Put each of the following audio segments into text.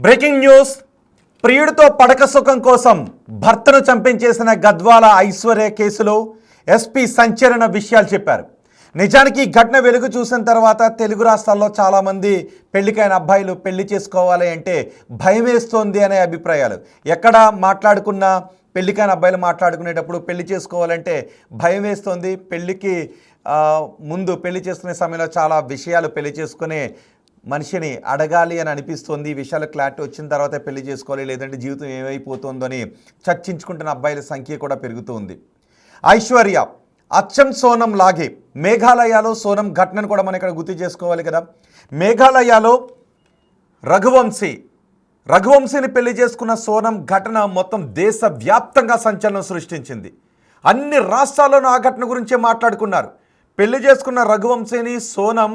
Breaking news. ప్రియుడితో పడక సుఖం కోసం భర్తను చంపించేసిన గద్వాల ఐశ్వర్య కేసులో ఎస్పీ సంచలన విషయాలు చెప్పారు. నిజానికి ఈ ఘటన వెలుగు చూసిన తర్వాత తెలుగు రాష్ట్రాల్లో చాలామంది పెళ్లికైన అబ్బాయిలు పెళ్లి చేసుకోవాలి అంటే భయం వేస్తోంది అనే అభిప్రాయాలు. ఎక్కడ మాట్లాడుకున్నా పెళ్లికైన అబ్బాయిలు మాట్లాడుకునేటప్పుడు పెళ్లి చేసుకోవాలంటే భయం వేస్తోంది. పెళ్లికి ముందు పెళ్లి చేసుకునే సమయంలో చాలా విషయాలు పెళ్లి చేసుకునే మనిషిని అడగాలి అని అనిపిస్తుంది. ఈ విషయాలు క్లారిటీ వచ్చిన తర్వాత పెళ్లి చేసుకోవాలి, లేదంటే జీవితం ఏమైపోతుందో అని చర్చించుకుంటున్న అబ్బాయిల సంఖ్య కూడా పెరుగుతుంది. ఐశ్వర్య అచ్చం సోనం లాగే మేఘాలయలో సోనం ఘటనను కూడా మనం ఇక్కడ గుర్తు చేసుకోవాలి కదా. మేఘాలయలో రఘువంశీని పెళ్లి చేసుకున్న సోనం ఘటన మొత్తం దేశవ్యాప్తంగా సంచలనం సృష్టించింది. అన్ని రాష్ట్రాల్లోనూ ఆ ఘటన గురించే మాట్లాడుకున్నారు. పెళ్లి చేసుకున్న రఘువంశీని సోనం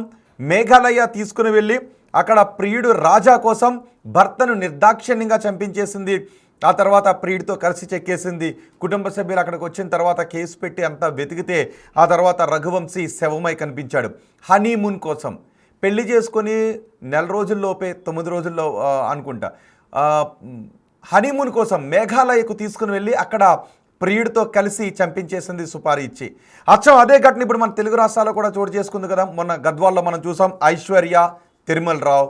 మేఘాలయ తీసుకుని వెళ్ళి అక్కడ ప్రియుడు రాజా కోసం భర్తను నిర్దాక్షిణ్యంగా చంపించేసింది. ఆ తర్వాత ప్రియుడితో కలిసి చెక్కేసింది. కుటుంబ సభ్యులు అక్కడికి వచ్చిన తర్వాత కేసు పెట్టి అంతా వెతికితే ఆ తర్వాత రఘువంశీ శవమై కనిపించాడు. హనీమూన్ కోసం పెళ్లి చేసుకొని 9 రోజుల్లోపే 9 రోజుల్లో అనుకుంటా హనీమూన్ కోసం మేఘాలయకు తీసుకుని వెళ్ళి అక్కడ ప్రియుడితో కలిసి చంపించేసింది సుపారీ ఇచ్చి. అచ్చం అదే ఘటన ఇప్పుడు మన తెలుగు రాష్ట్రాల్లో కూడా చోటు చేసుకుంది కదా. మొన్న గద్వాల్లో మనం చూసాం. ఐశ్వర్య తిరుమల్ రావు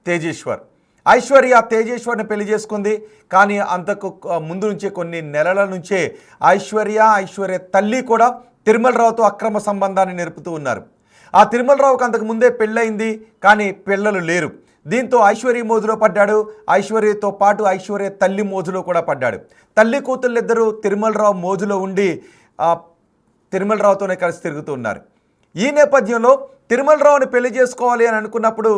తేజేశ్వర్. ఐశ్వర్య తేజేశ్వర్ని పెళ్లి చేసుకుంది. కానీ అంతకు ముందు నుంచే కొన్ని నెలల నుంచే ఐశ్వర్య తల్లి కూడా తిరుమల్ రావుతో అక్రమ సంబంధాన్ని నెరుపుతూ ఉన్నారు. ఆ తిరుమల్ రావుకు అంతకు ముందే పెళ్ళయింది, కానీ పిల్లలు లేరు. దీంతో ఐశ్వర్య మోజులో పడ్డాడు. ఐశ్వర్యతో పాటు ఐశ్వర్య తల్లి మోజులో కూడా పడ్డాడు. తల్లి కూతుళ్ళిద్దరూ తిరుమల్ రావు మోజులో ఉండి తిరుమల్ రావుతోనే కలిసి తిరుగుతూ ఉన్నారు. ఈ నేపథ్యంలో తిరుమల్ రావుని పెళ్లి చేసుకోవాలి అని అనుకున్నప్పుడు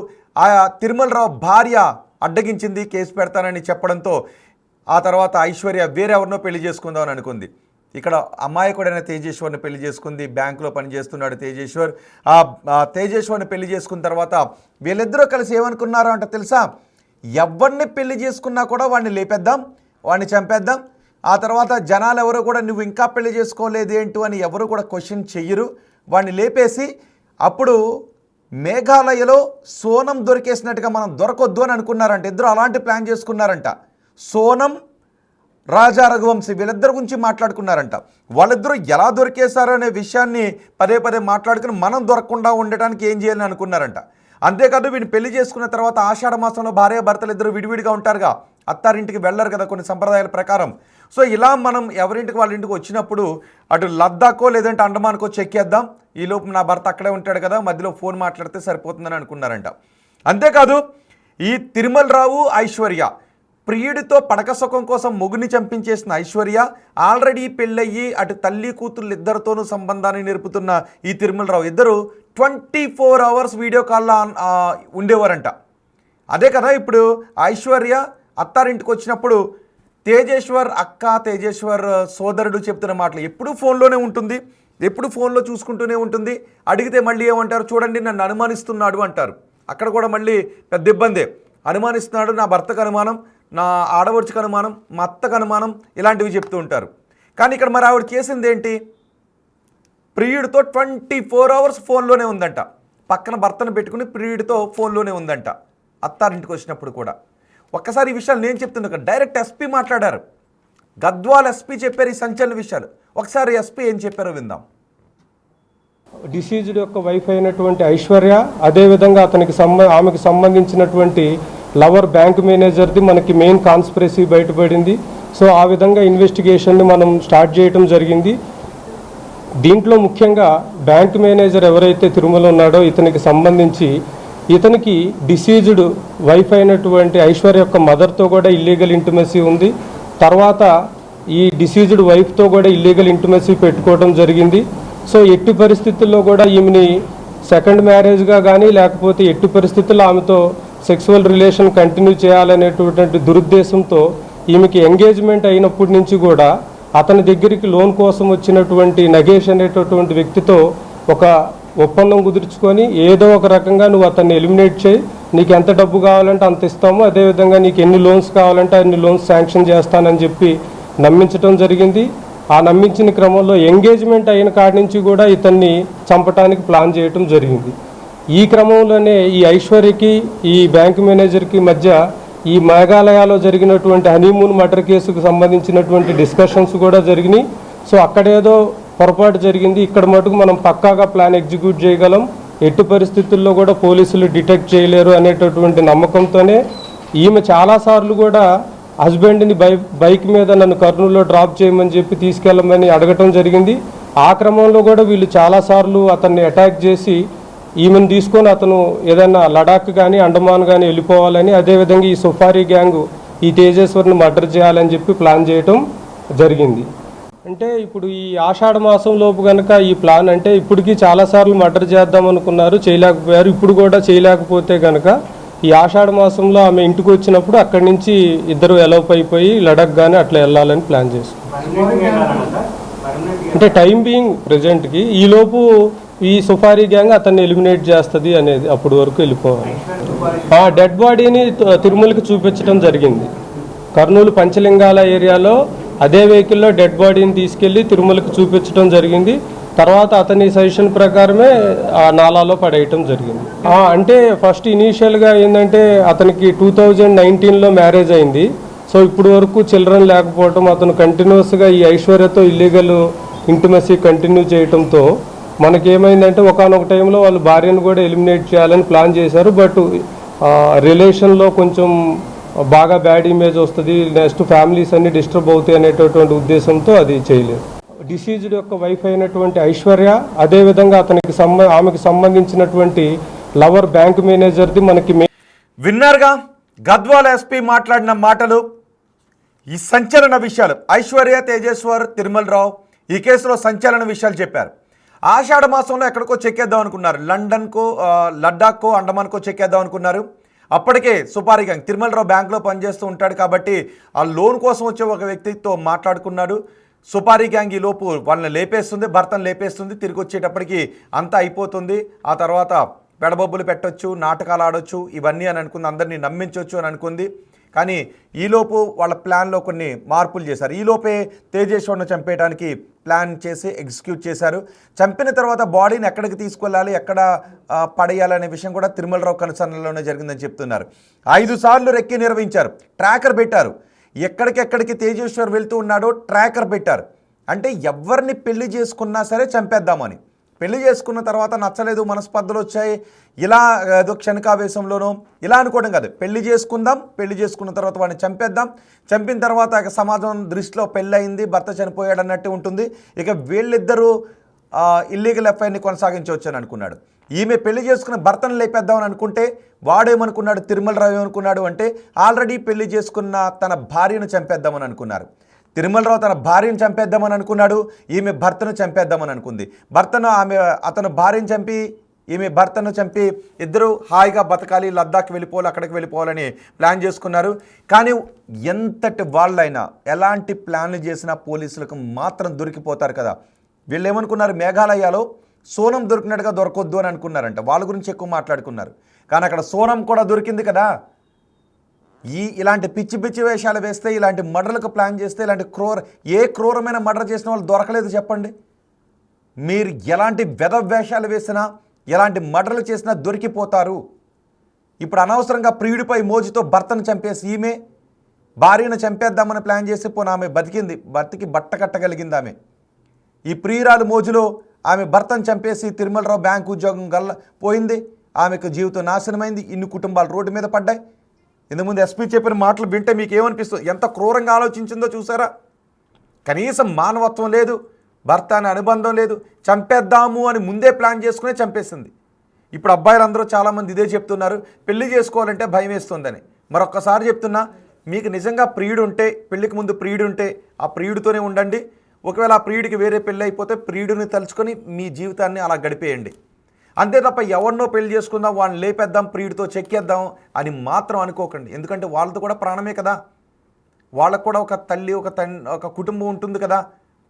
ఆ తిరుమల్ రావు భార్య అడ్డగించింది, కేసు పెడతానని చెప్పడంతో ఆ తర్వాత ఐశ్వర్య వేరెవరినో పెళ్లి చేసుకుందామని అనుకుంది. ఇక్కడ అమాయకుడైన తేజేశ్వర్ని పెళ్లి చేసుకుంది. బ్యాంకులో పనిచేస్తున్నాడు తేజేశ్వర్. ఆ తేజేశ్వర్ని పెళ్లి చేసుకున్న తర్వాత వీళ్ళిద్దరూ కలిసి ఏమనుకున్నారో అంటే తెలుసా, ఎవరిని పెళ్లి చేసుకున్నా కూడా వాడిని లేపేద్దాం, వాడిని చంపేద్దాం. ఆ తర్వాత జనాలు ఎవరు కూడా నువ్వు ఇంకా పెళ్లి చేసుకోలేదు ఏంటి అని ఎవరు కూడా క్వశ్చన్ చెయ్యరు. వాడిని లేపేసి అప్పుడు మేఘాలయలో సోనం దొరికేసినట్టుగా మనం దొరకొద్దు అని అనుకున్నారంట. ఇద్దరు అలాంటి ప్లాన్ చేసుకున్నారంట. సోనం రాజా రఘువంశీ వీళ్ళిద్దరి గురించి మాట్లాడుకున్నారంట. వాళ్ళిద్దరూ ఎలా దొరికేశారో అనే విషయాన్ని పదే పదే మాట్లాడుకుని మనం దొరకకుండా ఉండటానికి ఏం చేయాలని అనుకున్నారంట. అంతేకాదు వీడిని పెళ్లి చేసుకున్న తర్వాత ఆషాఢ మాసంలో భార్య భర్తలు ఇద్దరు విడివిడిగా ఉంటారుగా, అత్తారింటికి వెళ్ళరు కదా కొన్ని సంప్రదాయాల ప్రకారం. సో ఇలా మనం ఎవరింటికి వాళ్ళ ఇంటికి వచ్చినప్పుడు అటు లద్దాకో లేదంటే అండమాన్కో చెక్కేద్దాం, ఈలోపు నా భర్త అక్కడే ఉంటాడు కదా, మధ్యలో ఫోన్ మాట్లాడితే సరిపోతుందని అనుకున్నారంట. అంతేకాదు ఈ తిరుమల్ రావు ఐశ్వర్య ప్రియుడితో పడక సుఖం కోసం మొగుని చంపించేసిన ఐశ్వర్య ఆల్రెడీ పెళ్ళయ్యి అటు తల్లి కూతుళ్ళు ఇద్దరితోనూ సంబంధాన్ని నేర్పుతున్న ఈ తిరుమల్ రావు ఇద్దరు 24 అవర్స్ వీడియో కాల్లో ఉండేవారంట. అదే కదా ఇప్పుడు ఐశ్వర్య అత్తారింటికి వచ్చినప్పుడు తేజేశ్వర్ సోదరుడు చెప్తున్న మాటలు ఎప్పుడు ఫోన్లోనే ఉంటుంది, ఎప్పుడు ఫోన్లో చూసుకుంటూనే ఉంటుంది. అడిగితే మళ్ళీ ఏమంటారు, చూడండి నన్ను అనుమానిస్తున్నాడు అంటారు. అక్కడ కూడా మళ్ళీ పెద్ద ఇబ్బందే. అనుమానిస్తున్నాడు, నా భర్తకు అనుమానం, నా ఆడవడుచుకు అనుమానం, మా అత్తకు అనుమానం, ఇలాంటివి చెప్తూ ఉంటారు. కానీ ఇక్కడ మరి ఆవిడ చేసింది ఏంటి, ప్రియుడితో 24 అవర్స్ ఫోన్లోనే ఉందంట. పక్కన భర్తను పెట్టుకుని ప్రియుడితో ఫోన్లోనే ఉందంట అత్తారింటికి వచ్చినప్పుడు కూడా. ఒక్కసారి ఈ విషయాలు నేను చెప్తున్నా, డైరెక్ట్ ఎస్పీ మాట్లాడారు. గద్వాల్ ఎస్పీ చెప్పారు ఈ సంచలన విషయాలు. ఒకసారి ఎస్పీ ఏం చెప్పారో విందాం. డిసీజ్డ్ యొక్క వైఫ్ అయినటువంటి ఐశ్వర్య, అదేవిధంగా ఆమెకు సంబంధించినటువంటి లవర్ బ్యాంక్ మేనేజర్ది మనకి మెయిన్ కాన్స్పిరసీ బయటపడింది. సో ఆ విధంగా ఇన్వెస్టిగేషన్ని మనం స్టార్ట్ చేయడం జరిగింది. దీంట్లో ముఖ్యంగా బ్యాంక్ మేనేజర్ ఎవరైతే తిరుమల ఉన్నాడో ఇతనికి సంబంధించి ఇతనికి డిసీజ్డ్ వైఫ్ అయినటువంటి ఐశ్వర్య యొక్క మదర్తో కూడా ఇల్లీగల్ ఇంటిమసీ ఉంది. తర్వాత ఈ డిసీజ్డ్ వైఫ్తో కూడా ఇల్లీగల్ ఇంటిమసీ పెట్టుకోవడం జరిగింది. సో ఎట్టి పరిస్థితుల్లో కూడా ఈమెని సెకండ్ మ్యారేజ్గా కానీ లేకపోతే ఎట్టి పరిస్థితుల్లో ఆమెతో సెక్సువల్ రిలేషన్ కంటిన్యూ చేయాలనేటువంటి దురుద్దేశంతో ఈమెకి ఎంగేజ్మెంట్ అయినప్పటి నుంచి కూడా అతని దగ్గరికి లోన్ కోసం వచ్చినటువంటి నగేష్ అనేటటువంటి వ్యక్తితో ఒక ఒప్పందం కుదుర్చుకొని ఏదో ఒక రకంగా నువ్వు అతన్ని ఎలిమినేట్ చేయి, నీకు ఎంత డబ్బు కావాలంటే అంత ఇస్తాము, అదేవిధంగా నీకు ఎన్ని లోన్స్ కావాలంటే అన్ని లోన్స్ శాంక్షన్ చేస్తానని చెప్పి నమ్మించడం జరిగింది. ఆ నమ్మించిన క్రమంలో ఎంగేజ్మెంట్ అయిన కాడి నుంచి కూడా ఇతన్ని చంపడానికి ప్లాన్ చేయడం జరిగింది. ఈ క్రమంలోనే ఈ ఐశ్వర్యకి ఈ బ్యాంక్ మేనేజర్కి మధ్య ఈ మేఘాలయలో జరిగినటువంటి హనీమూన్ మర్డర్ కేసుకు సంబంధించినటువంటి డిస్కషన్స్ కూడా జరిగినాయి. సో అక్కడేదో పొరపాటు జరిగింది, ఇక్కడ మటుకు మనం పక్కాగా ప్లాన్ ఎగ్జిక్యూట్ చేయగలం, ఎట్టి పరిస్థితుల్లో కూడా పోలీసులు డిటెక్ట్ చేయలేరు అనేటటువంటి నమ్మకంతోనే ఈమె చాలాసార్లు కూడా హస్బెండ్ని బైక్ మీద నన్ను కర్నూలులో డ్రాప్ చేయమని చెప్పి తీసుకెళ్ళమని అడగటం జరిగింది. ఆ క్రమంలో కూడా వీళ్ళు చాలాసార్లు అతన్ని అటాక్ చేసి ఈమెను తీసుకొని అతను ఏదైనా లడాక్ కానీ అండమాన్ కానీ వెళ్ళిపోవాలని, అదేవిధంగా ఈ సుఫారీ గ్యాంగ్ ఈ తేజేశ్వర్ని మర్డర్ చేయాలని చెప్పి ప్లాన్ చేయటం జరిగింది. అంటే ఇప్పుడు ఈ ఆషాఢ మాసం లోపు కనుక ఈ ప్లాన్ అంటే ఇప్పటికీ చాలాసార్లు మర్డర్ చేద్దాం అనుకున్నారు, చేయలేకపోయారు. ఇప్పుడు కూడా చేయలేకపోతే కనుక ఈ ఆషాఢ మాసంలో ఆమె ఇంటికి వచ్చినప్పుడు అక్కడి నుంచి ఇద్దరు ఎలౌప్ అయిపోయి లడాక్ కానీ అట్లా వెళ్ళాలని ప్లాన్ చేస్తారు. అంటే టైం బీయింగ్ ప్రజెంట్కి ఈలోపు ఈ సుఫారీ గ్యాంగ్ అతన్ని ఎలిమినేట్ చేస్తుంది అనేది అప్పటి వరకు వెళ్ళిపోవాలి. ఆ డెడ్ బాడీని తిరుమలకి చూపించడం జరిగింది. కర్నూలు పంచలింగాల ఏరియాలో అదే వెహికల్లో డెడ్ బాడీని తీసుకెళ్లి తిరుమలకి చూపించడం జరిగింది. తర్వాత అతని సజెషన్ ప్రకారమే ఆ నాలాలో పడేయటం జరిగింది. అంటే ఫస్ట్ ఇనీషియల్గా ఏంటంటే అతనికి 2019లో మ్యారేజ్ అయింది. సో ఇప్పుడు వరకు చిల్డ్రన్ లేకపోవటం, అతను కంటిన్యూస్గా ఈ ఐశ్వర్యతో ఇల్లీగల్ ఇంటిమసీ కంటిన్యూ చేయటంతో మనకేమైందంటే ఒకానొక టైంలో వాళ్ళు భార్యను కూడా ఎలిమినేట్ చేయాలని ప్లాన్ చేశారు. బట్ రిలేషన్లో కొంచెం బాగా బ్యాడ్ ఇమేజ్ వస్తుంది, నెక్స్ట్ ఫ్యామిలీస్ అన్ని డిస్టర్బ్ అవుతాయి అనేటటువంటి ఉద్దేశంతో అది చేయలేదు. డిసీజ్డ్ యొక్క వైఫ్ అయినటువంటి ఐశ్వర్య, అదేవిధంగా ఆమెకు సంబంధించినటువంటి లవర్ బ్యాంక్ మేనేజర్ది మనకి విన్నారుగా గద్వాల ఎస్పీ మాట్లాడిన మాటలు, ఈ సంచలన విషయాలు. ఐశ్వర్య, తేజేశ్వర్, తిరుమల రావు ఈ కేసులో సంచలన విషయాలు చెప్పారు. ఆషాఢ మాసంలో ఎక్కడికో చెక్కేద్దాం అనుకున్నారు, లండన్కో లడ్డాక్కో అండమాన్కో చెక్కేద్దాం అనుకున్నారు. అప్పటికే సుపారీ గ్యాంగ్ తిరుమల రావు బ్యాంకులో పనిచేస్తూ ఉంటాడు కాబట్టి ఆ లోన్ కోసం వచ్చే ఒక వ్యక్తితో మాట్లాడుకున్నాడు. సుపారీ గ్యాంగ్ ఈ లోపు వాళ్ళని లేపేస్తుంది, భర్తను లేపేస్తుంది. తిరిగి వచ్చేటప్పటికి అంతా అయిపోతుంది. ఆ తర్వాత పెడబొబ్బులు పెట్టొచ్చు, నాటకాలు ఆడొచ్చు, ఇవన్నీ అని అనుకుంది, అందరినీ నమ్మించవచ్చు అని అనుకుంది. కానీ ఈలోపు వాళ్ళ ప్లాన్లో కొన్ని మార్పులు చేశారు. ఈలోపే తేజేశ్వర్ను చంపేయడానికి ప్లాన్ చేసి ఎగ్జిక్యూట్ చేశారు. చంపిన తర్వాత బాడీని ఎక్కడికి తీసుకెళ్ళాలి, ఎక్కడ పడేయాలనే విషయం కూడా తిరుమలరావు కనుసన్నలోనే జరిగిందని చెప్తున్నారు. 5 సార్లు రెక్కి నిర్వహించారు, ట్రాకర్ పెట్టారు. ఎక్కడికెక్కడికి తేజేశ్వర్ వెళ్తూ ఉన్నాడో ట్రాకర్ పెట్టారు. అంటే ఎవరిని పెళ్లి చేసుకున్నా సరే చంపేద్దామని. పెళ్లి చేసుకున్న తర్వాత నచ్చలేదు, మనస్పర్ధలు వచ్చాయి, ఇలా ఏదో క్షణికావేశంలోనో ఇలా అనుకోవడం కాదు. పెళ్లి చేసుకుందాం, పెళ్లి చేసుకున్న తర్వాత వాడిని చంపేద్దాం, చంపిన తర్వాత సమాజం దృష్టిలో పెళ్ళి అయింది, భర్త చనిపోయాడు అన్నట్టు ఉంటుంది. ఇక వీళ్ళిద్దరూ ఇల్లీగల్ ఎఫ్ఐఆర్ని కొనసాగించవచ్చు అని అనుకున్నాడు. ఈమె పెళ్లి చేసుకున్న భర్తను లేపేద్దామని అనుకుంటే వాడేమనుకున్నాడు, తిరుమలరావు ఏమనుకున్నాడు అంటే ఆల్రెడీ పెళ్లి చేసుకున్న తన భార్యను చంపేద్దామని అనుకున్నారు. తిరుమలరావు తన భార్యను చంపేద్దామని అనుకున్నాడు, ఈమె భర్తను చంపేద్దామని అనుకుంది. అతను భార్యను చంపి ఈమె భర్తను చంపి ఇద్దరు హాయిగా బతకాలి, లద్దాఖ్ వెళ్ళిపోవాలి, అక్కడికి వెళ్ళిపోవాలని ప్లాన్ చేసుకున్నారు. కానీ ఎంతటి వాళ్ళైనా ఎలాంటి ప్లాన్లు చేసినా పోలీసులకు మాత్రం దొరికిపోతారు కదా. వీళ్ళు ఏమనుకున్నారు, మేఘాలయలో సోనం దొరికినట్టుగా దొరకొద్దు అని అనుకున్నారంట. వాళ్ళ గురించి ఎక్కువ మాట్లాడుకున్నారు. కానీ అక్కడ సోనం కూడా దొరికింది కదా. ఇలాంటి పిచ్చి పిచ్చి వేషాలు వేస్తే, ఇలాంటి మర్డర్లకు ప్లాన్ చేస్తే, ఇలాంటి క్రూరమైన మర్డర్ చేసిన వాళ్ళు దొరకలేదు చెప్పండి. మీరు ఎలాంటి వేషాలు వేసినా, ఎలాంటి మర్డర్లు చేసినా దొరికిపోతారు. ఇప్పుడు అనవసరంగా ప్రియుడిపై మోజుతో భర్తను చంపేసి ఈమె భార్యను చంపేద్దామని ప్లాన్ చేసి పోనీ ఆమె బతికి బట్ట కట్టగలిగింది ఆమె. ఈ ప్రియురాలు మోజులో ఆమె భర్తను చంపేసి తిరుమలరావు బ్యాంకు ఉద్యోగం పోయింది, ఆమెకు జీవితం నాశనమైంది, ఇన్ని కుటుంబాలు రోడ్డు మీద పడ్డాయి. ఇంతకుముందు ఎస్పీ చెప్పిన మాటలు వింటే మీకు ఏమనిపిస్తుంది, ఎంత క్రూరంగా ఆలోచించిందో చూసారా. కనీసం మానవత్వం లేదు, భర్త అనే అనుబంధం లేదు, చంపేద్దాము అని ముందే ప్లాన్ చేసుకునే చంపేసింది. ఇప్పుడు అబ్బాయిలందరూ చాలామంది ఇదే చెప్తున్నారు, పెళ్లి చేసుకోవాలంటే భయం వేస్తుందని. మరొక్కసారి చెప్తున్నా, మీకు నిజంగా ప్రియుడు ఉంటే, పెళ్లికి ముందు ప్రియుడు ఉంటే ఆ ప్రియుడితోనే ఉండండి. ఒకవేళ ఆ ప్రియుడికి వేరే పెళ్ళి అయిపోతే ప్రియుడిని తలుచుకొని మీ జీవితాన్ని అలా గడిపేయండి. అంతే తప్ప ఎవరినో పెళ్లి చేసుకుందాం, వాళ్ళని లేపేద్దాం, ప్రియుడితో చెక్కేద్దాం అని మాత్రం అనుకోకండి. ఎందుకంటే వాళ్ళతో కూడా ప్రాణమే కదా, వాళ్ళకు కూడా ఒక తల్లి ఒక కుటుంబం ఉంటుంది కదా,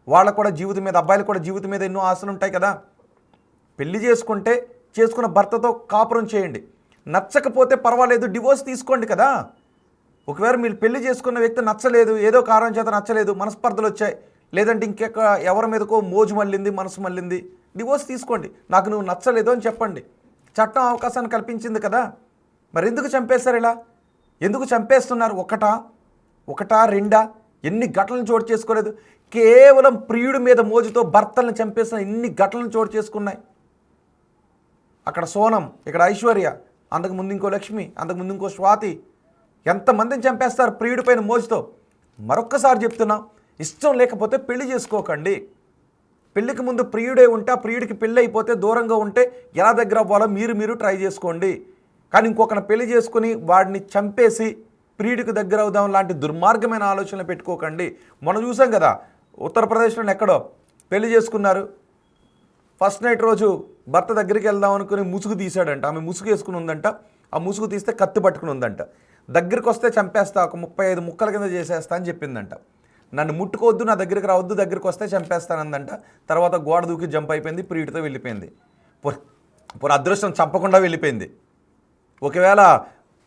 వాళ్ళకు కూడా జీవితం మీద, అబ్బాయిలకు కూడా జీవితం మీద ఎన్నో ఆశలు ఉంటాయి కదా. పెళ్లి చేసుకున్న భర్తతో కాపురం చేయండి. నచ్చకపోతే పర్వాలేదు, డివోర్స్ తీసుకోండి కదా. ఒకవేళ మీరు పెళ్లి చేసుకున్న వ్యక్తి నచ్చలేదు, ఏదో కారణం చేత నచ్చలేదు, మనస్పర్ధలు వచ్చాయి, లేదంటే ఎవరి మీదకో మోజు మళ్ళింది, మనసు మళ్ళింది, డివోర్స్ తీసుకోండి. నాకు నువ్వు నచ్చలేదు అని చెప్పండి. చట్టం అవకాశాన్ని కల్పించింది కదా, మరి ఎందుకు చంపేశారు ఇలా? ఎందుకు చంపేస్తున్నారు? ఒకటా రెండా? ఎన్ని ఘటనలు చోటు చేసుకోలేదు? కేవలం ప్రియుడి మీద మోజుతో భర్తలను చంపేసిన ఎన్ని ఘటనలు చోటు చేసుకున్నాయి. అక్కడ సోనం, ఇక్కడ ఐశ్వర్య, అంతకుముందు ఇంకో లక్ష్మి, అంతకుముందు ఇంకో స్వాతి, ఎంతమందిని చంపేస్తారు ప్రియుడి పైన మోజుతో. మరొక్కసారి చెప్తున్నా, ఇష్టం లేకపోతే పెళ్లి చేసుకోకండి. పెళ్లికి ముందు ప్రియుడే ఉంటే, ఆ ప్రియుడికి పెళ్ళి అయిపోతే దూరంగా ఉంటే ఎలా దగ్గర అవ్వాలో మీరు ట్రై చేసుకోండి. కానీ ఇంకొకరిని పెళ్లి చేసుకుని వాడిని చంపేసి ప్రియుడికి దగ్గర అవుదాం లాంటి దుర్మార్గమైన ఆలోచనలు పెట్టుకోకండి. మనం చూసాం కదా, ఉత్తరప్రదేశ్లో ఎక్కడో పెళ్లి చేసుకున్నారు. ఫస్ట్ నైట్ రోజు భర్త దగ్గరికి వెళ్దాం అనుకుని ముసుగు తీశాడంట. ఆమె ముసుగు వేసుకుని ఉందంట. ఆ ముసుగు తీస్తే కత్తి పట్టుకుని ఉందంట. దగ్గరికి వస్తే చంపేస్తా, ఒక 35 ముక్కల కింద చేసేస్తా అని చెప్పిందంట. నన్ను ముట్టుకోవద్దు, నా దగ్గరికి రావద్దు, దగ్గరికి వస్తే చంపేస్తానందంట. తర్వాత గోడ దూకి జంప్ అయిపోయింది, ప్రియుడితో వెళ్ళిపోయింది. పోనీ అదృష్టం చంపకుండా వెళ్ళిపోయింది. ఒకవేళ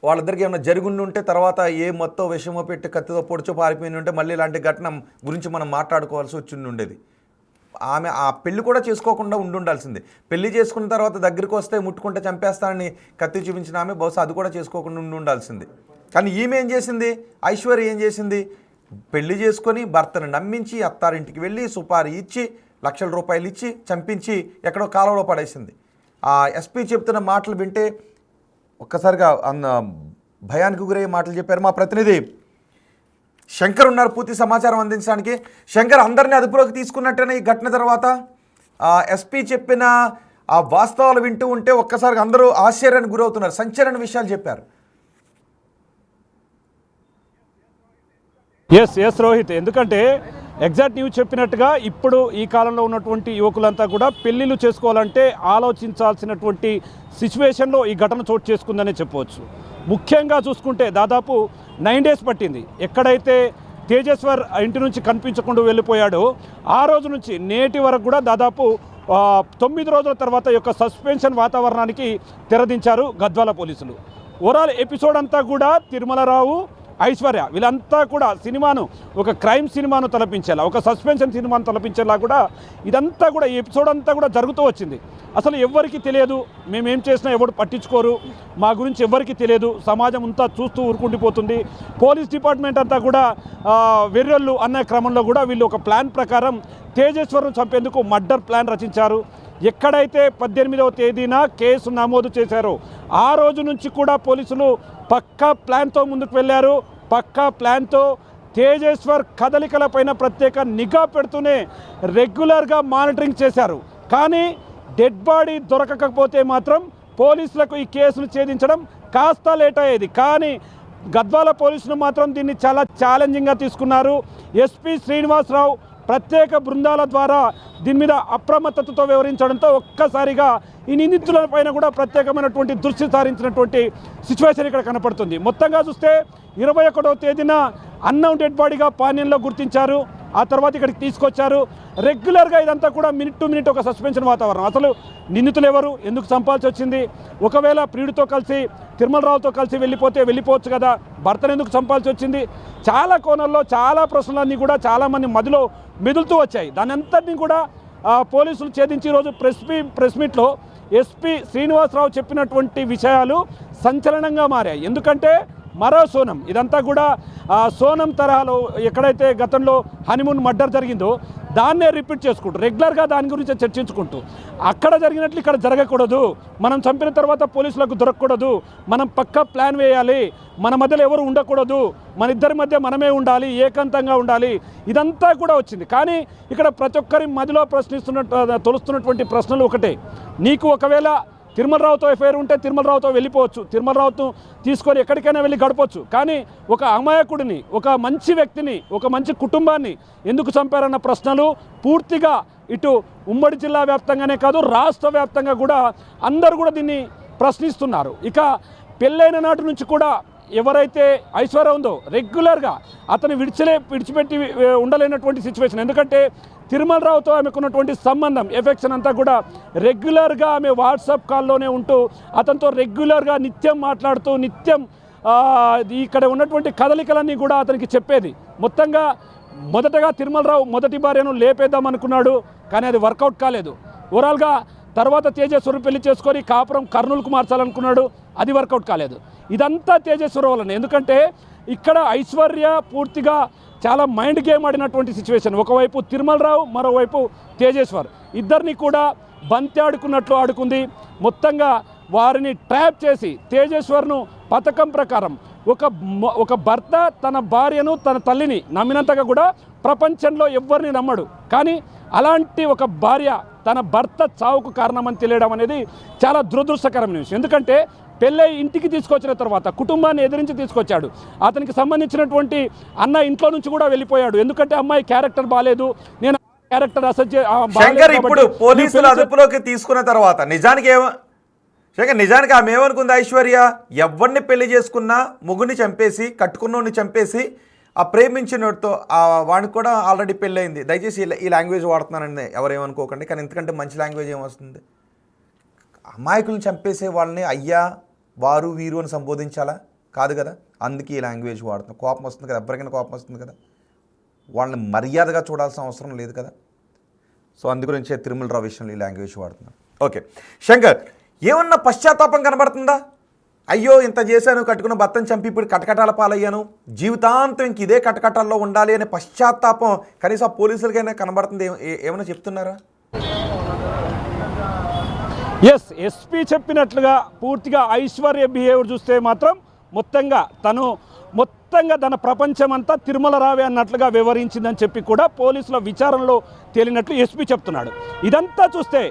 వాళ్ళిద్దరికి ఏమైనా జరిగి ఉంటే తర్వాత ఏ మొత్తం విషమో పెట్టి కత్తితో పొడిచో పారిపోయి ఉంటే మళ్ళీ ఇలాంటి ఘటన గురించి మనం మాట్లాడుకోవాల్సి వచ్చి ఉండేది. ఆమె ఆ పెళ్లి కూడా చేసుకోకుండా ఉండాల్సిందే. పెళ్లి చేసుకున్న తర్వాత దగ్గరికి వస్తే ముట్టుకుంటే చంపేస్తానని కత్తి చూపించిన ఆమె బహుశా అది కూడా చేసుకోకుండా ఉండాల్సింది. కానీ ఈమె ఏం చేసింది? ఐశ్వర్య ఏం చేసింది? పెళ్లి చేసుకొని భర్తను నమ్మించి అత్తారింటికి వెళ్ళి సుపారీ ఇచ్చి లక్షల రూపాయలు ఇచ్చి చంపించి ఎక్కడో కాలంలో పడేసింది. ఆ ఎస్పీ చెప్తున్న మాటలు వింటే ఒక్కసారిగా భయానికి గురయ్యే మాటలు చెప్పారు. మా ప్రతినిధి శంకర్ ఉన్నారు పూర్తి సమాచారం అందించడానికి. శంకర్, అందరినీ అదుపులోకి తీసుకున్నట్టేనే ఈ ఘటన తర్వాత ఎస్పీ చెప్పిన ఆ వాస్తవాలు వింటూ ఉంటే ఒక్కసారిగా అందరూ ఆశ్చర్యానికి గురవుతున్నారు. సంచలన విషయాలు చెప్పారు. ఎస్ రోహిత్, ఎందుకంటే ఎగ్జాక్ట్ న్యూస్ చెప్పినట్టుగా ఇప్పుడు ఈ కాలంలో ఉన్నటువంటి యువకులంతా కూడా పెళ్ళిళ్ళు చేసుకోవాలంటే ఆలోచించాల్సినటువంటి సిచ్యువేషన్లో ఈ ఘటన చోటు చేసుకుందనే చెప్పవచ్చు. ముఖ్యంగా చూసుకుంటే దాదాపు 9 days పట్టింది. ఎక్కడైతే తేజేశ్వర్ ఇంటి నుంచి కనిపించకుండా వెళ్ళిపోయాడో ఆ రోజు నుంచి నేటి వరకు కూడా దాదాపు 9 రోజుల తర్వాత ఈ యొక్క సస్పెన్షన్ వాతావరణానికి తెరదించారు గద్వాల పోలీసులు. ఓవరాల్ ఎపిసోడ్ అంతా కూడా తిరుమలరావు, ఐశ్వర్య వీళ్ళంతా కూడా సినిమాను ఒక క్రైమ్ సినిమాను తలపించేలా, ఒక సస్పెన్షన్ సినిమాను తలపించేలా కూడా ఇదంతా కూడా ఈ ఎపిసోడ్ అంతా కూడా జరుగుతూ వచ్చింది. అసలు ఎవరికి తెలియదు, మేమేం చేసినా ఎవరు పట్టించుకోరు, మా గురించి ఎవరికి తెలియదు, సమాజం అంతా చూస్తూ ఊరుకుండిపోతుంది. పోలీస్ డిపార్ట్మెంట్ అంతా కూడా వెర్రెళ్ళు అన్న క్రమంలో కూడా వీళ్ళు ఒక ప్లాన్ ప్రకారం తేజేశ్వరం చంపేందుకు మర్డర్ ప్లాన్ రచించారు. ఎక్కడైతే 18వ తేదీన కేసు నమోదు చేశారో ఆ రోజు నుంచి కూడా పోలీసులు పక్కా ప్లాన్తో ముందుకు వెళ్ళారు. పక్కా ప్లాన్తో తేజేశ్వర్ కదలికలపైన ప్రత్యేక నిఘా పెడుతూనే రెగ్యులర్గా మానిటరింగ్ చేశారు. కానీ డెడ్ బాడీ దొరకకపోతే మాత్రం పోలీసులకు ఈ కేసును ఛేదించడం కాస్త లేట్ అయ్యేది. కానీ గద్వాల పోలీసులు మాత్రం దీన్ని చాలా ఛాలెంజింగ్గా తీసుకున్నారు. ఎస్పీ శ్రీనివాసరావు ప్రత్యేక బృందాల ద్వారా దీని మీద అప్రమత్తతతో వ్యవహరించడంతో ఒక్కసారిగా ఈ నిందితులపైన కూడా ప్రత్యేకమైనటువంటి దృష్టి సారించినటువంటి సిచ్యువేషన్ ఇక్కడ కనపడుతుంది. మొత్తంగా చూస్తే 21వ తేదీన అన్నౌన్ డెడ్ బాడీగా పానీయంలో గుర్తించారు. ఆ తర్వాత ఇక్కడికి తీసుకొచ్చారు. రెగ్యులర్గా ఇదంతా కూడా మినిట్ టు మినిట్ ఒక సస్పెన్షన్ వాతావరణం. అసలు నిందితులు ఎవరు, ఎందుకు చంపాల్సి వచ్చింది, ఒకవేళ ప్రియుడితో కలిసి తిరుమలరావుతో కలిసి వెళ్ళిపోవచ్చు కదా, భర్తను ఎందుకు చంపాల్సి వచ్చింది, చాలా కోణాల్లో చాలా ప్రశ్నలన్నీ కూడా చాలామంది మధ్యలో మెదులుతూ వచ్చాయి. దాని అంతటినీ కూడా పోలీసులు ఛేదించి ఈరోజు ప్రెస్ మీట్లో ఎస్పీ శ్రీనివాసరావు చెప్పినటువంటి విషయాలు సంచలనంగా మారాయి. ఎందుకంటే మరో సోనం, ఇదంతా కూడా సోనం తరహాలో ఎక్కడైతే గతంలో హనీమూన్ మర్డర్ జరిగిందో దాన్నే రిపీట్ చేసుకుంటూ రెగ్యులర్గా దాని గురించి చర్చించుకుంటూ అక్కడ జరిగినట్లు ఇక్కడ జరగకూడదు, మనం చంపిన తర్వాత పోలీసులకు దొరకకూడదు, మనం పక్కా ప్లాన్ వేయాలి, మన మధ్యలో ఎవరు ఉండకూడదు, మన ఇద్దరి మధ్య మనమే ఉండాలి, ఏకాంతంగా ఉండాలి, ఇదంతా కూడా వచ్చింది. కానీ ఇక్కడ ప్రతి ఒక్కరి మధ్యలో తొలుస్తున్నటువంటి ప్రశ్నలు ఒకటే, నీకు ఒకవేళ తిరుమలరావుతో ఎఫ్ఐఆర్ ఉంటే తిరుమలరావుతో వెళ్ళిపోవచ్చు, తిరుమలరావుతో తీసుకొని ఎక్కడికైనా వెళ్ళి గడపవచ్చు. కానీ ఒక అమాయకుడిని, ఒక మంచి వ్యక్తిని, ఒక మంచి కుటుంబాన్ని ఎందుకు చంపారన్న ప్రశ్నలు పూర్తిగా ఇటు ఉమ్మడి జిల్లా వ్యాప్తంగానే కాదు రాష్ట్ర వ్యాప్తంగా కూడా అందరూ కూడా దీన్ని ప్రశ్నిస్తున్నారు. ఇక పెళ్ళైన నాటి నుంచి కూడా ఎవరైతే ఐశ్వర్య ఉందో రెగ్యులర్గా అతను విడిచిపెట్టి ఉండలేనటువంటి సిచ్యువేషన్. ఎందుకంటే తిరుమలరావుతో ఆమెకున్నటువంటి సంబంధం, ఎఫెక్షన్ అంతా కూడా రెగ్యులర్గా ఆమె వాట్సాప్ కాల్లోనే ఉంటూ అతనితో రెగ్యులర్గా నిత్యం మాట్లాడుతూ నిత్యం ఇక్కడ ఉన్నటువంటి కదలికలన్నీ కూడా అతనికి చెప్పేది. మొత్తంగా మొదటగా తిరుమలరావు మొదటి భార్యను లేపేద్దాం అనుకున్నాడు, కానీ అది వర్కౌట్ కాలేదు. ఓవరాల్గా తర్వాత తేజేశ్వరం పెళ్లి చేసుకొని కాపురం కర్నూలుకు మార్చాలనుకున్నాడు, అది వర్కౌట్ కాలేదు. ఇదంతా తేజేశ్వర వల్లనే. ఎందుకంటే ఇక్కడ ఐశ్వర్య పూర్తిగా చాలా మైండ్ గేమ్ ఆడినటువంటి సిచ్యువేషన్. ఒకవైపు తిరుమలరావు, మరోవైపు తేజేశ్వర్, ఇద్దరిని కూడా బంతి ఆడుకున్నట్లు ఆడుకుంది. మొత్తంగా వారిని ట్రాప్ చేసి తేజేశ్వర్ను పథకం ప్రకారం ఒక భర్త తన భార్యను, తన తల్లిని నమ్మినంతగా కూడా ప్రపంచంలో ఎవరిని నమ్మడు. కానీ అలాంటి ఒక భార్య తన భర్త చావుకు కారణమని తెలియడం అనేది చాలా దురదృష్టకరమైన విషయం. ఎందుకంటే పెళ్ళై ఇంటికి తీసుకొచ్చిన తర్వాత కుటుంబాన్ని ఎదిరించి తీసుకొచ్చాడు. అతనికి సంబంధించినటువంటి అన్న ఇంట్లో నుంచి కూడా వెళ్ళిపోయాడు. ఎందుకంటే అమ్మాయి క్యారెక్టర్ బాగాలేదు, నేను క్యారెక్టర్ శంకర్ ఇప్పుడు పోలీసులు అదుపులోకి తీసుకున్న తర్వాత నిజానికి ఆమె ఏమనుకుంది? ఐశ్వర్య ఎవరిని పెళ్లి చేసుకున్నా ముగ్గురిని చంపేసి, కట్టుకున్నోడిని చంపేసి, ఆ ప్రేమించినతో వాడికి కూడా ఆల్రెడీ పెళ్ళయింది. దయచేసి ఈ లాంగ్వేజ్ వాడుతున్నానండి, ఎవరేమనుకోకండి. కానీ ఎందుకంటే మంచి లాంగ్వేజ్ ఏమొస్తుంది? అమాయకులను చంపేసే వాళ్ళని అయ్యా, వారు, వీరు అని సంబోధించాలా? కాదు కదా. అందుకే ఈ లాంగ్వేజ్ వాడుతున్నాం. కోపం వస్తుంది కదా, ఎవరికైనా కోపం వస్తుంది కదా. వాళ్ళని మర్యాదగా చూడాల్సిన అవసరం లేదు కదా. సో అందుగురించే తిరుమలరావు విషయంలో ఈ లాంగ్వేజ్ వాడుతున్నాం. ఓకే శంకర్, ఏమన్నా పశ్చాత్తాపం కనబడుతుందా? అయ్యో ఇంత చేశాను, కట్టుకున్న భర్తను చంపి ఇప్పుడు కటకటాల పాలయ్యాను, జీవితాంతం ఇంక ఇదే కటకటాల్లో ఉండాలి అనే పశ్చాత్తాపం కనీసం పోలీసులకైనా కనబడుతుంది. ఏమైనా చెప్తున్నారా? ఎస్, ఎస్పీ చెప్పినట్లుగా పూర్తిగా ఐశ్వర్య బిహేవియర్ చూస్తే మాత్రం మొత్తంగా తన ప్రపంచమంతా తిరుమలరావే అన్నట్లుగా వివరించిందని చెప్పి కూడా పోలీసుల విచారణలో తేలినట్లు ఎస్పీ చెప్తున్నాడు. ఇదంతా చూస్తే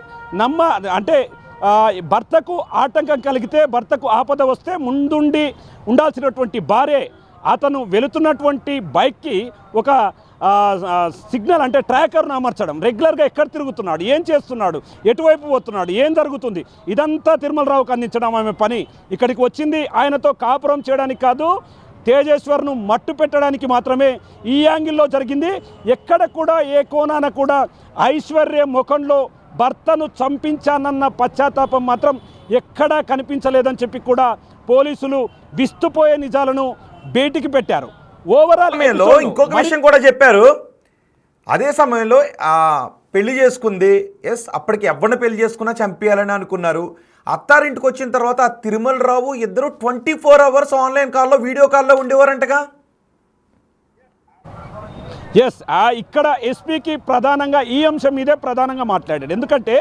అంటే భర్తకు ఆటంకం కలిగితే, భర్తకు ఆపద వస్తే ముందుండి ఉండాల్సినటువంటి భార్య అతను వెళుతున్నటువంటి బైక్కి ఒక సిగ్నల్ అంటే ట్రాకర్ను అమర్చడం, రెగ్యులర్గా ఎక్కడ తిరుగుతున్నాడు, ఏం చేస్తున్నాడు, ఎటువైపు పోతున్నాడు, ఏం జరుగుతుంది, ఇదంతా తిరుమలరావుకు అందించడం ఆమె పని. ఇక్కడికి వచ్చింది ఆయనతో కాపురం చేయడానికి కాదు, తేజేశ్వర్ను మట్టు పెట్టడానికి మాత్రమే ఈ యాంగిల్లో జరిగింది. ఎక్కడ కూడా ఏ కోణాన కూడా ఐశ్వర్య ముఖంలో భర్తను చంపించానన్న పశ్చాత్తాపం మాత్రం ఎక్కడా కనిపించలేదని చెప్పి కూడా పోలీసులు విస్తుపోయే నిజాలను బయటికి పెట్టారు. ఓవరాల్ ఇంకొక విషయం కూడా చెప్పారు. అదే సమయంలో పెళ్లి చేసుకుంది, ఎస్ అప్పటికి ఎవరిని పెళ్లి చేసుకున్నా చంపేయాలని అనుకున్నారు. అత్తారింటికి వచ్చిన తర్వాత తిరుమలరావు ఇద్దరు 24 hours ఆన్లైన్ కాల్లో, వీడియో కాల్లో ఉండేవారంటగా. ఎస్, ఇక్కడ ఎస్పీకి ప్రధానంగా ఈ అంశం మీదే ప్రధానంగా మాట్లాడాడు. ఎందుకంటే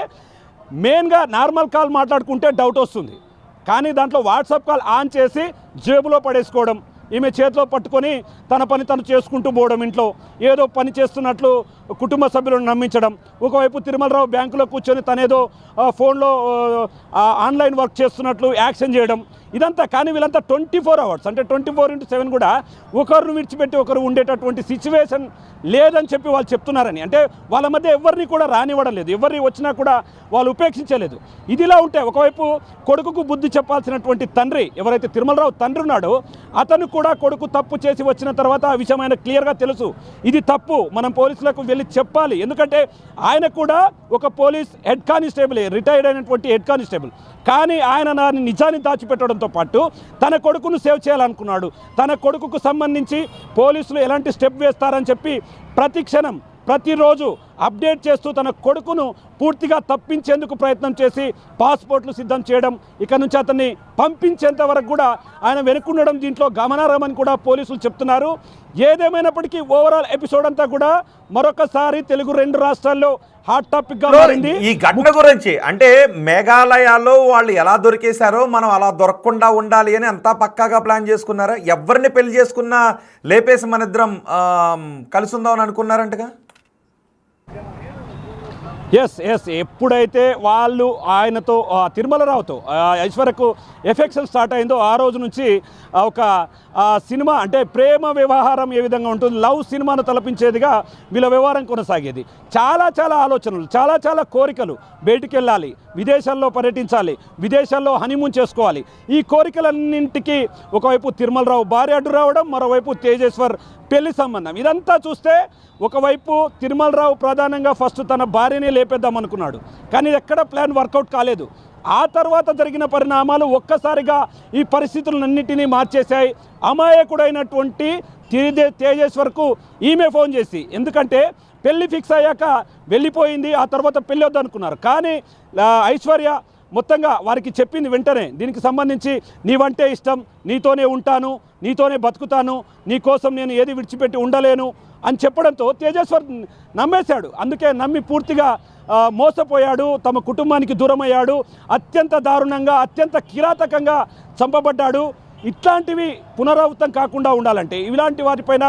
మెయిన్గా నార్మల్ కాల్ మాట్లాడుకుంటే డౌట్ వస్తుంది, కానీ దాంట్లో వాట్సాప్ కాల్ ఆన్ చేసి జేబులో పడేసుకోవడం, ఈమె చేతిలో పట్టుకొని తన పని తను చేసుకుంటూ పోవడం, ఇంట్లో ఏదో పని చేస్తున్నట్లు కుటుంబ సభ్యులను నమ్మించడం, ఒకవైపు తిరుమలరావు బ్యాంకులో కూర్చొని తనేదో ఫోన్లో ఆన్లైన్ వర్క్ చేస్తున్నట్లు యాక్షన్ చేయడం, ఇదంతా. కానీ వీళ్ళంతా 24 hours అంటే 24/7 కూడా ఒకరిని విడిచిపెట్టి ఒకరు ఉండేటటువంటి సిచ్యువేషన్ లేదని చెప్పి వాళ్ళు చెప్తున్నారని. అంటే వాళ్ళ మధ్య ఎవరిని కూడా రానివ్వడం లేదు, ఎవరిని వచ్చినా కూడా వాళ్ళు ఉపేక్షించలేదు. ఇదిలా ఉంటే ఒకవైపు కొడుకుకు బుద్ధి చెప్పాల్సినటువంటి తండ్రి, ఎవరైతే తిరుమలరావు తండ్రి ఉన్నాడో అతను కూడా కొడుకు తప్పు చేసి వచ్చిన తర్వాత ఆ విషయం ఆయన క్లియర్గా తెలుసు, ఇది తప్పు, మనం పోలీసులకు వెళ్ళి చెప్పాలి. ఎందుకంటే ఆయన కూడా ఒక పోలీస్ హెడ్ కానిస్టేబుల్, రిటైర్డ్ అయినటువంటి హెడ్ కానిస్టేబుల్. కానీ ఆయన నిజాన్ని దాచిపెట్టడంతో పాటు తన కొడుకును సేవ్ చేయాలనుకున్నాడు. తన కొడుకుకు సంబంధించి పోలీసులు ఎలాంటి స్టెప్ వేస్తారని చెప్పి ప్రతి క్షణం, ప్రతిరోజు అప్డేట్ చేస్తూ తన కొడుకును పూర్తిగా తప్పించేందుకు ప్రయత్నం చేసి పాస్పోర్ట్లు సిద్ధం చేయడం, ఇక నుంచి అతన్ని పంపించేంత వరకు కూడా ఆయన వెనుకుండడం దీంట్లో గమనార్హమని కూడా పోలీసులు చెప్తున్నారు. ఏదేమైనప్పటికీ ఓవరాల్ ఎపిసోడ్ అంతా కూడా మరొకసారి తెలుగు 2 రాష్ట్రాల్లో హాట్ టాపిక్ గా మారింది. ఈ ఘటన గురించి అంటే మేఘాలయాలో వాళ్ళు ఎలా దొరికేశారో మనం అలా దొరకకుండా ఉండాలి అని అంతా పక్కాగా ప్లాన్ చేసుకున్నారా? ఎవరిని పెళ్లి చేసుకున్నా లేపేసి మన ఇద్దరం కలిసి ఉందామని అనుకున్నారంటగా. ఎస్ ఎప్పుడైతే వాళ్ళు ఆయనతో తిరుమలరావుతో ఐశ్వర్యకు ఎఫెక్షన్ స్టార్ట్ అయిందో ఆ రోజు నుంచి ఒక సినిమా అంటే ప్రేమ వ్యవహారం ఏ విధంగా ఉంటుంది, లవ్ సినిమాను తలపించేదిగా వీళ్ళ వ్యవహారం కొనసాగేది. చాలా ఆలోచనలు, చాలా కోరికలు, బయటికి వెళ్ళాలి, విదేశాల్లో పర్యటించాలి, విదేశాల్లో హనీమూన్ చేసుకోవాలి. ఈ కోరికలన్నింటికి ఒకవైపు తిరుమలరావు భార్య అడ్డు రావడం, మరోవైపు తేజేశ్వర్ పెళ్లి సంబంధం. ఇదంతా చూస్తే ఒకవైపు తిరుమలరావు ప్రధానంగా ఫస్ట్ తన భార్యనే లేపేద్దాం అనుకున్నాడు, కానీ ఎక్కడ ప్లాన్ వర్కౌట్ కాలేదు. ఆ తర్వాత జరిగిన పరిణామాలు ఒక్కసారిగా ఈ పరిస్థితులన్నింటినీ మార్చేశాయి. అమాయకుడైనటువంటి తేజేశ్వర్కు ఈమె ఫోన్ చేసి, ఎందుకంటే పెళ్లి ఫిక్స్ అయ్యాక వెళ్ళిపోయింది, ఆ తర్వాత పెళ్ళి వద్దనుకున్నారు. కానీ ఐశ్వర్య మొత్తంగా వారికి చెప్పింది వెంటనే దీనికి సంబంధించి నీవంటే ఇష్టం, నీతోనే ఉంటాను, నీతోనే బతుకుతాను, నీ కోసం నేను ఏది విడిచిపెట్టి ఉండలేను అని చెప్పడంతో తేజేశ్వర్ నమ్మేశాడు. అందుకే నమ్మి పూర్తిగా మోసపోయాడు, తమ కుటుంబానికి దూరమయ్యాడు, అత్యంత దారుణంగా అత్యంత కిరాతకంగా చంపబడ్డాడు. ఇట్లాంటివి పునరావృతం కాకుండా ఉండాలంటే ఇలాంటి వాటిపైన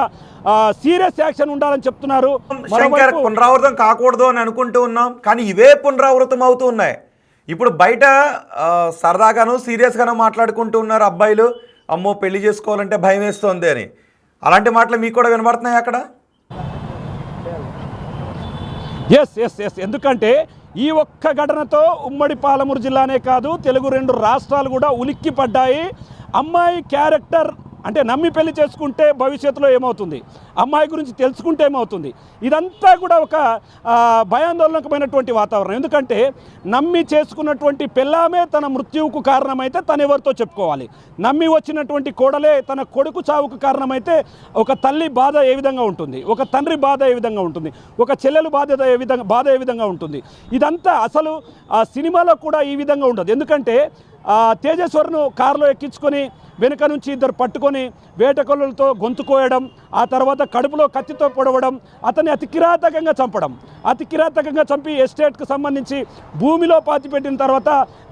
సీరియస్ యాక్షన్ ఉండాలని చెప్తున్నారు. శంకర్, పునరావృతం కాకూడదు అని అనుకుంటూ ఉన్నాం, కానీ ఇవే పునరావృతం అవుతూ ఉన్నాయి. ఇప్పుడు బయట సరదాగాను సీరియస్గాను మాట్లాడుకుంటూ ఉన్నారు అబ్బాయిలు, అమ్మో పెళ్లి చేసుకోవాలంటే భయం వేస్తోంది అని. అలాంటి మాటలు మీకు కూడా వినబడుతున్నాయి అక్కడ? ఎస్ ఎస్ ఎస్ ఎందుకంటే ఈ ఒక్క ఘటనతో ఉమ్మడి పాలమూరు జిల్లానే కాదు, తెలుగు 2 రాష్ట్రాలు కూడా ఉలిక్కి పడ్డాయి. అమ్మాయి క్యారెక్టర్ అంటే నమ్మి పెళ్లి చేసుకుంటే భవిష్యత్తులో ఏమవుతుంది, అమ్మాయి గురించి తెలుసుకుంటే ఏమవుతుంది, ఇదంతా కూడా ఒక భయాందోళనకమైనటువంటి వాతావరణం. ఎందుకంటే నమ్మి చేసుకున్నటువంటి పెళ్ళామే తన మృత్యువుకు కారణమైతే తను ఎవరితో చెప్పుకోవాలి, నమ్మి వచ్చినటువంటి కోడలే తన కొడుకు చావుకు కారణమైతే ఒక తల్లి బాధ ఏ విధంగా ఉంటుంది, ఒక తండ్రి బాధ ఏ విధంగా ఉంటుంది, ఒక చెల్లెలు బాధ ఏ విధంగా ఉంటుంది. ఇదంతా అసలు ఆ సినిమాలో కూడా ఈ విధంగా ఉండదు. ఎందుకంటే తేజేశ్వర్ను కారులో ఎక్కించుకొని వెనుక నుంచి ఇద్దరు పట్టుకొని వేటకొల్లలతో గొంతు కోయడం, ఆ తర్వాత కడుపులో కత్తితో పొడవడం, అతన్ని అతి కిరాతకంగా చంపడం, అతి కిరాతకంగా చంపి ఎస్టేట్కు సంబంధించి భూమిలో పాతిపెట్టిన తర్వాత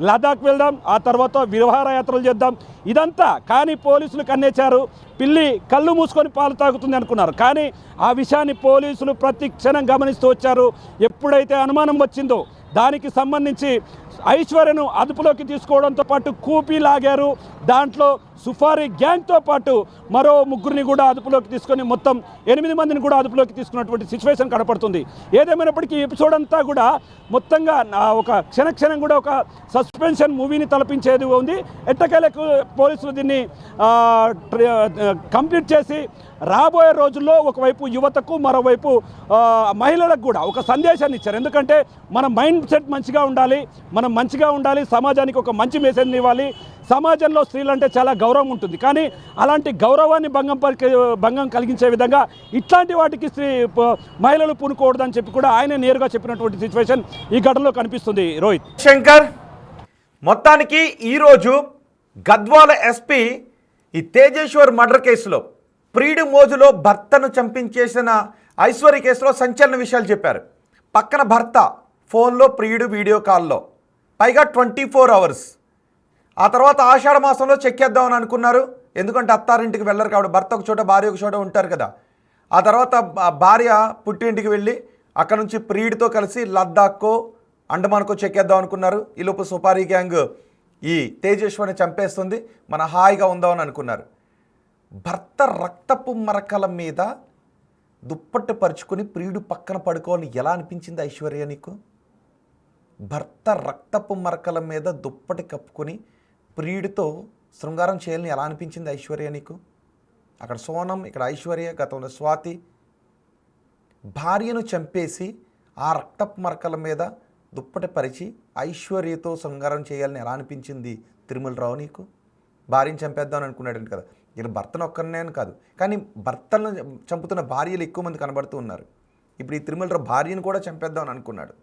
లదాఖ్ వెళ్దాం, ఆ తర్వాత విహారయాత్రలు చేద్దాం, ఇదంతా. కానీ పోలీసులు కన్నేచారు, పిల్లి కళ్ళు మూసుకొని పాలు తాగుతుంది అనుకున్నారు. కానీ ఆ విషయాన్ని పోలీసులు ప్రతి క్షణం గమనిస్తూ వచ్చారు. ఎప్పుడైతే అనుమానం వచ్చిందో దానికి సంబంధించి ఐశ్వర్యను అదుపులోకి తీసుకోవడంతో పాటు కూపీ లాగారు. దాంట్లో సుఫారీ గ్యాంగ్తో పాటు మరో 3 కూడా అదుపులోకి తీసుకొని మొత్తం 8 మందిని కూడా అదుపులోకి తీసుకున్నటువంటి సిచ్యువేషన్ కనపడుతుంది. ఏదేమైనప్పటికీ ఎపిసోడ్ అంతా కూడా మొత్తంగా ఒక క్షణం కూడా ఒక సస్పెన్షన్ మూవీని తలపించేది ఉంది. ఎట్టకేలకు పోలీసులు దీన్ని కంప్లీట్ చేసి రాబోయే రోజుల్లో ఒకవైపు యువతకు మరోవైపు మహిళలకు కూడా ఒక సందేశాన్ని ఇచ్చారు. ఎందుకంటే మన మైండ్ సెట్ మంచిగా ఉండాలి, మనం మంచిగా ఉండాలి, సమాజానికి ఒక మంచి మెసేజ్ని ఇవ్వాలి. సమాజంలో స్త్రీలంటే చాలా గౌరవం ఉంటుంది, కానీ అలాంటి గౌరవాన్ని భంగం కలిగించే విధంగా ఇట్లాంటి వాటికి మహిళలు పూనుకోవద్దని చెప్పి కూడా ఆయన నేరుగా చెప్పినటువంటి సిచ్యువేషన్ ఈ ఘటనలో కనిపిస్తుంది. రోహిత్, శంకర్, మొత్తానికి ఈరోజు గద్వాల ఎస్పీ ఈ తేజేశ్వర్ మర్డర్ కేసులో ప్రియుడి మోజులో భర్తను చంపించేసిన ఐశ్వర్య కేసులో సంచలన విషయాలు చెప్పారు. పక్కన భర్త ఫోన్లో, ప్రియుడు వీడియో కాల్లో, పైగా 24 hours. ఆ తర్వాత ఆషాఢ మాసంలో చెక్కేద్దామని అనుకున్నారు. ఎందుకంటే అత్తారింటికి వెళ్ళరు కాబట్టి భర్త ఒక చోట భార్య ఒక చోట ఉంటారు కదా. ఆ తర్వాత భార్య పుట్టింటికి వెళ్ళి అక్కడ నుంచి ప్రియుడితో కలిసి లద్దాఖ్కో అండమాన్కో చెక్కేద్దాం అనుకున్నారు. ఈలోపు సుపారీ గ్యాంగ్ ఈ తేజేశ్వర్ని చంపేస్తుంది, మన హాయిగా ఉందామని అనుకున్నారు. భర్త రక్తపు మరకల మీద దుప్పట్టు పరుచుకొని ప్రియుడు పక్కన పడుకోవాలని ఎలా అనిపించింది ఐశ్వర్య నీకు? భర్త రక్తపు మరకల మీద దుప్పటి కప్పుకొని ప్రియుడితో శృంగారం చేయాలని ఎలా అనిపించింది ఐశ్వర్య నీకు? అక్కడ సోనం, ఇక్కడ ఐశ్వర్య, గతంలో స్వాతి. భార్యను చంపేసి ఆ రక్తపు మరకల మీద దుప్పటి పరిచి ఐశ్వర్యతో శృంగారం చేయాలని ఎలా అనిపించింది తిరుమలరావు నీకు? భార్యను చంపేద్దామని అనుకున్నాడు కదా. ఇలా భర్తను ఒక్కరినే కాదు, కానీ భర్తలను చంపుతున్న భార్యలు ఎక్కువ మంది కనబడుతూ ఉన్నారు. ఇప్పుడు ఈ తిరుమలరావు భార్యను కూడా చంపేద్దామని అనుకున్నాడు.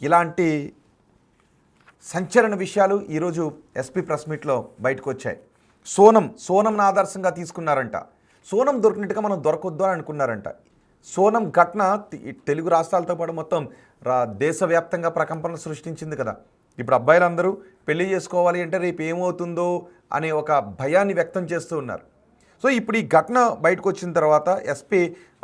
ఇలాంటి సంచలన విషయాలు ఈరోజు ఎస్పీ ప్రెస్ మీట్లో బయటకు వచ్చాయి. సోనంను ఆదర్శంగా తీసుకున్నారంట. సోనం దొరికినట్టుగా మనం దొరకొద్దు అని అనుకున్నారంట. సోనం ఘటన తెలుగు రాష్ట్రాలతో పాటు మొత్తం దేశవ్యాప్తంగా ప్రకంపనలు సృష్టించింది కదా. ఇప్పుడు అబ్బాయిలందరూ పెళ్లి చేసుకోవాలి అంటే రేపు ఏమవుతుందో అనే ఒక భయాన్ని వ్యక్తం చేస్తూ ఉన్నారు. సో ఇప్పుడు ఈ ఘటన బయటకు వచ్చిన తర్వాత ఎస్పీ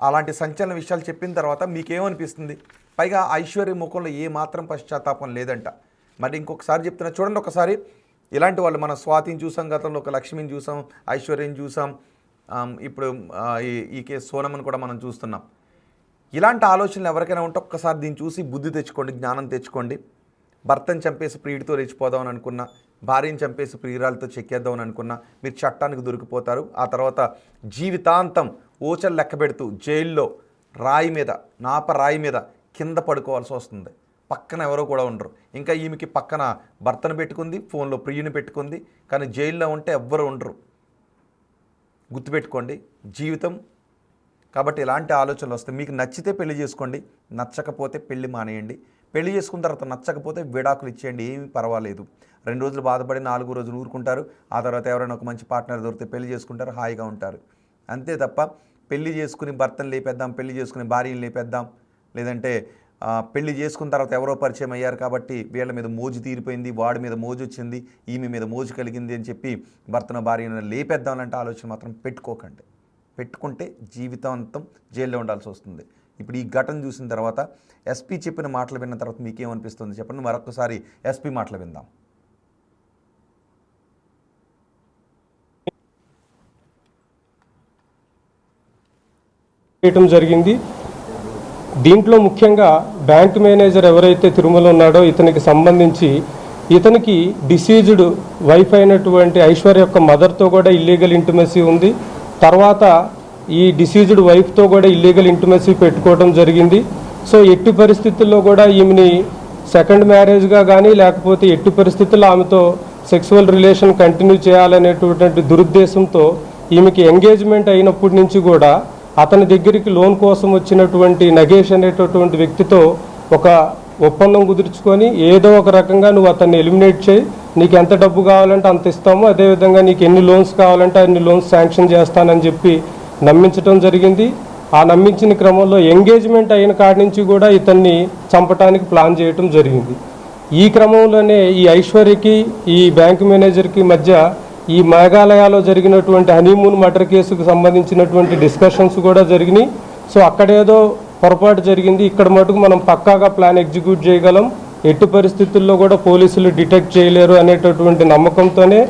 అలాంటి సంచలన విషయాలు చెప్పిన తర్వాత మీకేమనిపిస్తుంది? పైగా ఐశ్వర్య ముఖంలో ఏమాత్రం పశ్చాత్తాపం లేదంట. మరి ఇంకొకసారి చెప్తున్నా చూడండి ఒకసారి. ఇలాంటి వాళ్ళు మన స్వాతిని చూసాం, గతంలో ఒక లక్ష్మిని చూసాం, ఐశ్వర్యని చూసాం, ఇప్పుడు ఈ కేసు సోనమ్ని కూడా మనం చూస్తున్నాం. ఇలాంటి ఆలోచనలు ఎవరికైనా ఉంటే ఒక్కసారి దీన్ని చూసి బుద్ధి తెచ్చుకోండి, జ్ఞానం తెచ్చుకోండి. భర్తను చంపేసి ప్రియుడితో లేచిపోదామని అనుకున్నా, భార్యను చంపేసి ప్రియురాలతో చెక్కేద్దామని అనుకున్నా మీరు చట్టానికి దొరికిపోతారు. ఆ తర్వాత జీవితాంతం ఓచలు లెక్క పెడుతూ జైల్లో రాయి మీద కింద పడుకోవాల్సి వస్తుంది. పక్కన ఎవరో కూడా ఉండరు. ఇంకా ఈమెకి పక్కన భర్తను పెట్టుకుంది, ఫోన్లో ప్రియుని పెట్టుకుంది, కానీ జైల్లో ఉంటే ఎవ్వరు ఉండరు. గుర్తుపెట్టుకోండి, జీవితం కాబట్టి ఇలాంటి ఆలోచనలు వస్తాయి. మీకు నచ్చితే పెళ్లి చేసుకోండి, నచ్చకపోతే పెళ్లి మానేయండి. పెళ్లి చేసుకున్న తర్వాత నచ్చకపోతే విడాకులు ఇచ్చేయండి, ఏమీ పర్వాలేదు. 2 రోజులు బాధపడి 4వ రోజులు ఊరుకుంటారు. ఆ తర్వాత ఎవరైనా ఒక మంచి పార్ట్నర్ దొరికితే పెళ్లి చేసుకుంటారు, హాయిగా ఉంటారు. అంతే తప్ప పెళ్లి చేసుకుని భర్తను లేపేద్దాం, పెళ్లి చేసుకుని భార్యను లేపేద్దాం, లేదంటే పెళ్లి చేసుకున్న తర్వాత ఎవరో పరిచయం అయ్యారు కాబట్టి వీళ్ళ మీద మోజు తీరిపోయింది, వాడి మీద మోజు వచ్చింది, ఈమె మీద మోజు కలిగింది అని చెప్పి భర్తను భార్యను లేపేద్దామంటే ఆలోచన మాత్రం పెట్టుకోకండి. పెట్టుకుంటే జీవితాంతం జైల్లో ఉండాల్సి వస్తుంది. ఇప్పుడు ఈ ఘటన చూసిన తర్వాత ఎస్పీ చెప్పిన మాటలు విన్న తర్వాత మీకేమనిపిస్తుంది చెప్పండి. మరొకసారి ఎస్పీ మాటలు విందాం. చేయటం జరిగింది. దీంట్లో ముఖ్యంగా బ్యాంక్ మేనేజర్ ఎవరైతే తిరుమల ఉన్నాడో ఇతనికి సంబంధించి ఇతనికి డిసీజ్డ్ వైఫ్ అయినటువంటి ఐశ్వర్య యొక్క మదర్తో కూడా ఇల్లీగల్ ఇంటిమసీ ఉంది. తర్వాత ఈ డిసీజ్డ్ వైఫ్తో కూడా ఇల్లీగల్ ఇంటిమసీ పెట్టుకోవడం జరిగింది. సో ఎట్టి పరిస్థితుల్లో కూడా ఈమెని సెకండ్ మ్యారేజ్గా కానీ లేకపోతే ఎట్టి పరిస్థితుల్లో ఆమెతో సెక్సువల్ రిలేషన్ కంటిన్యూ చేయాలనేటువంటి దురుద్దేశంతో ఈమెకి ఎంగేజ్మెంట్ అయినప్పటి నుంచి కూడా అతని దగ్గరికి లోన్ కోసం వచ్చినటువంటి నగేష్ అనేటటువంటి వ్యక్తితో ఒక ఒప్పందం కుదుర్చుకొని ఏదో ఒక రకంగా నువ్వు అతన్ని ఎలిమినేట్ చేయి, నీకు ఎంత డబ్బు కావాలంటే అంత ఇస్తాము, అదేవిధంగా నీకు ఎన్ని లోన్స్ కావాలంటే అన్ని లోన్స్ శాంక్షన్ చేస్తానని చెప్పి నమ్మించడం జరిగింది. ఆ నమ్మించిన క్రమంలో ఎంగేజ్మెంట్ అయిన కాడి నుంచి కూడా ఇతన్ని చంపడానికి ప్లాన్ చేయటం జరిగింది. ఈ క్రమంలోనే ఈ ఐశ్వర్యకి ఈ బ్యాంక్ మేనేజర్కి మధ్య ఈ మేఘాలయలో జరిగినటువంటి హనీమూన్ మర్డర్ కేసుకు సంబంధించినటువంటి డిస్కషన్స్ కూడా జరిగినాయి. సో అక్కడేదో పొరపాటు జరిగింది, ఇక్కడ మటుకు మనం పక్కాగా ప్లాన్ ఎగ్జిక్యూట్ చేయగలం, ఎట్టి పరిస్థితుల్లో కూడా పోలీసులు డిటెక్ట్ చేయలేరు అనేటటువంటి నమ్మకంతోనే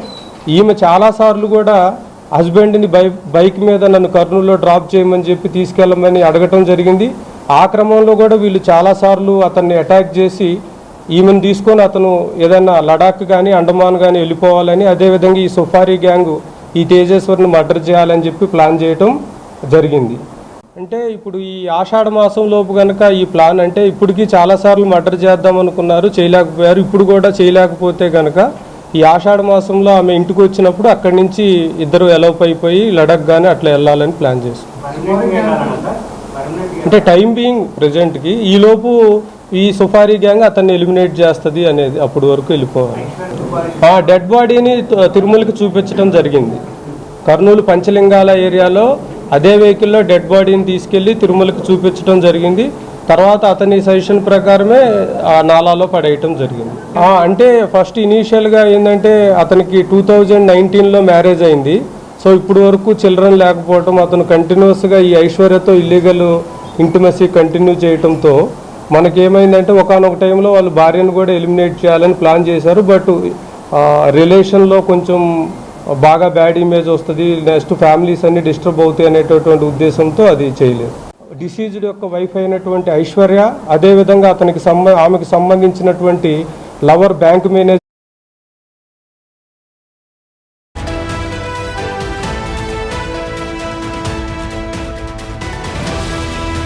ఈమె చాలాసార్లు కూడా హస్బెండ్ని బైక్ మీద నన్ను కర్నూలులో డ్రాప్ చేయమని చెప్పి తీసుకెళ్ళమని అడగటం జరిగింది. ఆ క్రమంలో కూడా వీళ్ళు చాలాసార్లు అతన్ని అటాక్ చేసి ఈమెను తీసుకొని అతను ఏదైనా లడాక్ కానీ అండమాన్ కానీ వెళ్ళిపోవాలని, అదేవిధంగా ఈ సుఫారీ గ్యాంగ్ ఈ తేజేశ్వర్ని మర్డర్ చేయాలని చెప్పి ప్లాన్ చేయటం జరిగింది. అంటే ఇప్పుడు ఈ ఆషాఢ మాసం లోపు కనుక ఈ ప్లాన్ అంటే ఇప్పటికీ చాలాసార్లు మర్డర్ చేద్దాం అనుకున్నారు, చేయలేకపోయారు. ఇప్పుడు కూడా చేయలేకపోతే కనుక ఈ ఆషాఢ మాసంలో ఆమె ఇంటికి వచ్చినప్పుడు అక్కడి నుంచి ఇద్దరు ఎలౌప్ అయిపోయి లడాక్ కానీ అట్లా వెళ్ళాలని ప్లాన్ చేస్తున్నారు. అంటే టైం బీయింగ్ ప్రజెంట్కి ఈలోపు ఈ సుఫారీ గ్యాంగ్ అతన్ని ఎలిమినేట్ చేస్తుంది అనేది అప్పటి వరకు వెళ్ళిపోవాలి. ఆ డెడ్ బాడీని తిరుమలకి చూపించడం జరిగింది. కర్నూలు పంచలింగాల ఏరియాలో అదే వెహికల్లో డెడ్ బాడీని తీసుకెళ్లి తిరుమలకి చూపించడం జరిగింది. తర్వాత అతని సజెషన్ ప్రకారమే ఆ నాలాలో పడేయటం జరిగింది. అంటే ఫస్ట్ ఇనీషియల్గా ఏంటంటే అతనికి 2019లో మ్యారేజ్ అయింది. సో ఇప్పుడు వరకు చిల్డ్రన్ లేకపోవటం, అతను కంటిన్యూస్గా ఈ ఐశ్వర్యతో ఇల్లీగల్ ఇంటిమసీ కంటిన్యూ చేయటంతో మనకేమైందంటే ఒకానొక టైంలో వాళ్ళు భార్యను కూడా ఎలిమినేట్ చేయాలని ప్లాన్ చేశారు. బట్ రిలేషన్లో కొంచెం బాగా బ్యాడ్ ఇమేజ్ వస్తుంది, నెక్స్ట్ ఫ్యామిలీస్ అన్ని డిస్టర్బ్ అవుతాయి అనేటటువంటి ఉద్దేశంతో అది చేయలేదు. డిసీజ్డ్ యొక్క వైఫ్ అయినటువంటి ఐశ్వర్య, అదేవిధంగా ఆమెకు సంబంధించినటువంటి లవర్ బ్యాంక్ మేనేజర్